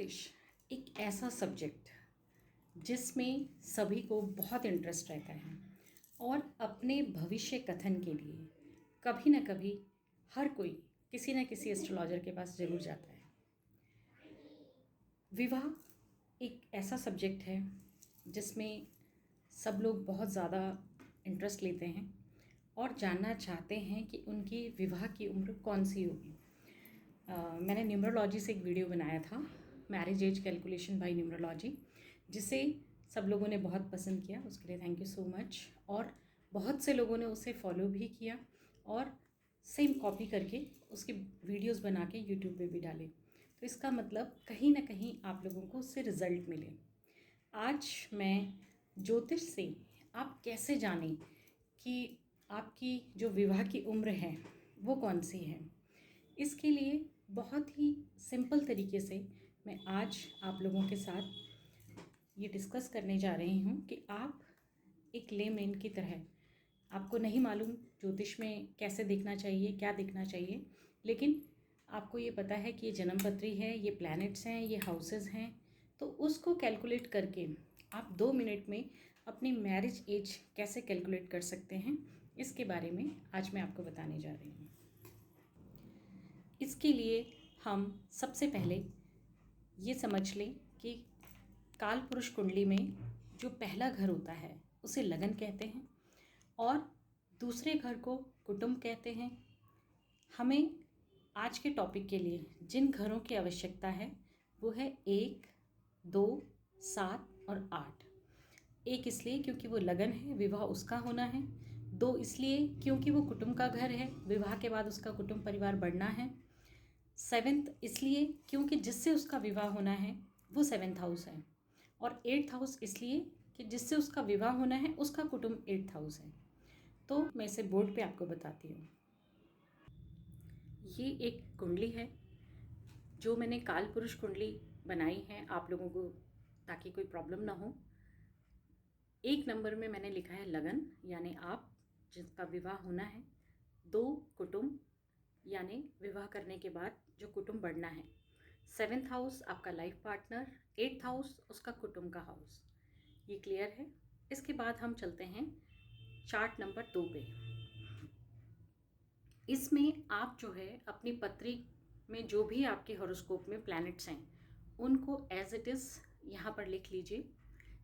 ज्योतिष एक ऐसा सब्जेक्ट जिसमें सभी को बहुत इंटरेस्ट रहता है और अपने भविष्य कथन के लिए कभी ना कभी हर कोई किसी न किसी एस्ट्रोलॉजर के पास ज़रूर जाता है। विवाह एक ऐसा सब्जेक्ट है जिसमें सब लोग बहुत ज़्यादा इंटरेस्ट लेते हैं और जानना चाहते हैं कि उनकी विवाह की उम्र कौन सी होगी। मैंने न्यूमरोलॉजी से एक वीडियो बनाया था, marriage as calculation bye numerology, जिसे सब लोगों ने बहुत पसंद किया। उसके लिए थैंक यू सो मच। और बहुत से लोगों ने उसे फॉलो भी किया और सेम कॉपी करके उसकी वीडियोस बना के यूट्यूब पे भी डाले। तो इसका मतलब कहीं ना कहीं आप लोगों को उससे रिज़ल्ट मिले। आज मैं ज्योतिष से आप कैसे जानें कि आपकी जो विवाह की उम्र है वो कौन सी है, इसके लिए बहुत ही सिंपल तरीके से मैं आज आप लोगों के साथ ये डिस्कस करने जा रही हूँ कि आप एक लेमैन की तरह, आपको नहीं मालूम ज्योतिष में कैसे देखना चाहिए, क्या देखना चाहिए, लेकिन आपको ये पता है कि ये जन्मपत्री है, ये प्लैनेट्स हैं, ये हाउसेस हैं, तो उसको कैलकुलेट करके आप 2 मिनट में अपनी मैरिज एज कैसे कैलकुलेट कर सकते हैं, इसके बारे में आज मैं आपको बताने जा रही हूँ। इसके लिए हम सबसे पहले ये समझ लें कि काल पुरुष कुंडली में जो पहला घर होता है उसे लगन कहते हैं और दूसरे घर को कुटुंब कहते हैं। हमें आज के टॉपिक के लिए जिन घरों की आवश्यकता है वो है 1, 2, 7 और 8। 1 इसलिए क्योंकि वो लगन है, विवाह उसका होना है। 2 इसलिए क्योंकि वो कुटुंब का घर है, विवाह के बाद उसका कुटुंब परिवार बढ़ना है। 7th इसलिए क्योंकि जिससे उसका विवाह होना है वो 7th हाउस है। और 8th हाउस इसलिए कि जिससे उसका विवाह होना है उसका कुटुंब 8th हाउस है। तो मैं इसे बोर्ड पे आपको बताती हूँ। ये एक कुंडली है जो मैंने काल पुरुष कुंडली बनाई है आप लोगों को, ताकि कोई प्रॉब्लम ना हो। 1 नंबर में मैंने लिखा है लगन, यानी आप जिसका विवाह होना है। 2 कुटुंब, यानी विवाह करने के बाद जो कुटुंब बढ़ना है। 7th हाउस आपका लाइफ पार्टनर, 8th हाउस उसका कुटुंब का हाउस। ये क्लियर है। इसके बाद हम चलते हैं चार्ट नंबर 2 पे। इसमें आप जो है अपनी पत्री में जो भी आपके हॉरोस्कोप में प्लैनेट्स हैं उनको एज इट इज़ यहाँ पर लिख लीजिए।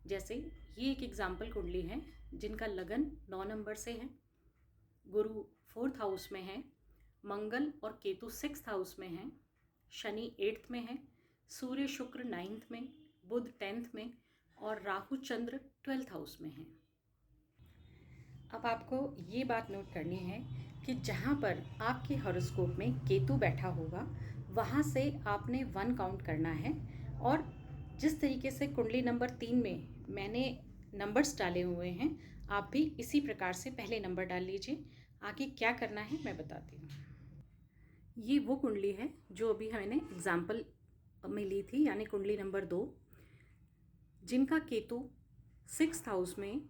जैसे ये एक एग्जाम्पल कुंडली है जिनका लगन 9 नंबर से है, गुरु 4th हाउस में है, मंगल और केतु 6th हाउस में हैं, शनि 8th में है, सूर्य शुक्र 9th में, बुध 10th में और राहु चंद्र 12th हाउस में हैं। अब आपको ये बात नोट करनी है कि जहाँ पर आपके हॉरोस्कोप में केतु बैठा होगा वहाँ से आपने 1 काउंट करना है। और जिस तरीके से कुंडली नंबर 3 में मैंने नंबर्स डाले हुए हैं, आप भी इसी प्रकार से पहले नंबर डाल लीजिए। आगे क्या करना है मैं बताती हूँ। ये वो कुंडली है जो अभी मैंने एग्जाम्पल में ली थी, यानी कुंडली नंबर 2, जिनका केतु 6th हाउस में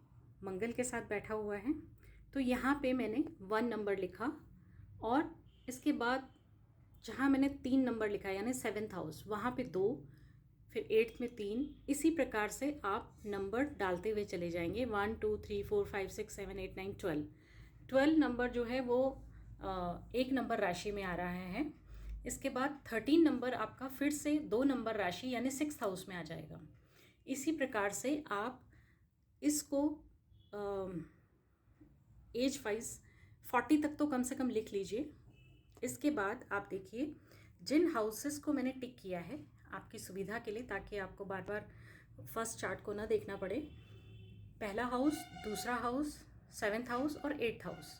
मंगल के साथ बैठा हुआ है। तो यहाँ पे मैंने 1 नंबर लिखा और इसके बाद जहाँ मैंने 3 नंबर लिखा यानी 7th हाउस, वहाँ पे 2, फिर 8th में 3। इसी प्रकार से आप नंबर डालते हुए चले जाएंगे। 1 2 3 4 5 6 7 8 9 12। 12 नंबर जो है वो 1 नंबर राशि में आ रहा है। इसके बाद 13 नंबर आपका फिर से 2 नंबर राशि यानी 6th हाउस में आ जाएगा। इसी प्रकार से आप इसको एज वाइज 40 तक तो कम से कम लिख लीजिए। इसके बाद आप देखिए जिन हाउसेस को मैंने टिक किया है आपकी सुविधा के लिए, ताकि आपको बार बार फर्स्ट चार्ट को ना देखना पड़े। पहला हाउस, दूसरा हाउस, 7th हाउस और 8th हाउस,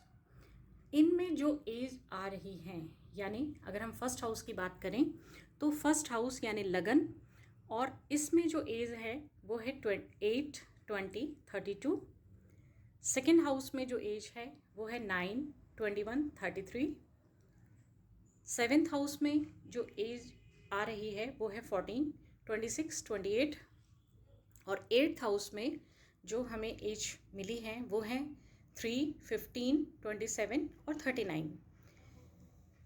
इनमें जो एज आ रही हैं, यानी अगर हम फर्स्ट हाउस की बात करें तो फर्स्ट हाउस यानी लगन, और इसमें जो एज है वो है 8, 20, 32। सेकेंड हाउस में जो एज है वो है 9, 21, 33। 7th हाउस में जो एज आ रही है वो है 14, 26, 28। और 8th हाउस में जो हमें एज मिली है वो है 3, 15, 27 और 39।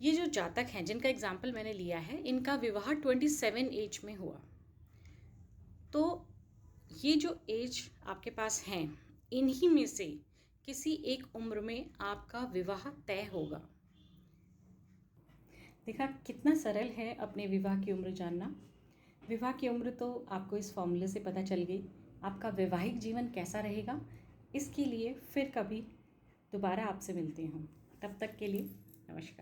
ये जो जातक हैं जिनका एग्जाम्पल मैंने लिया है, इनका विवाह 27 एज में हुआ। तो ये जो एज आपके पास हैं, इन्हीं में से किसी एक उम्र में आपका विवाह तय होगा। देखा कितना सरल है अपने विवाह की उम्र जानना। विवाह की उम्र तो आपको इस फॉर्मूले से पता चल गई। आपका वैवाहिक जीवन कैसा रहेगा, इसके लिए फिर कभी दोबारा आपसे मिलती हूँ। तब तक के लिए नमस्कार।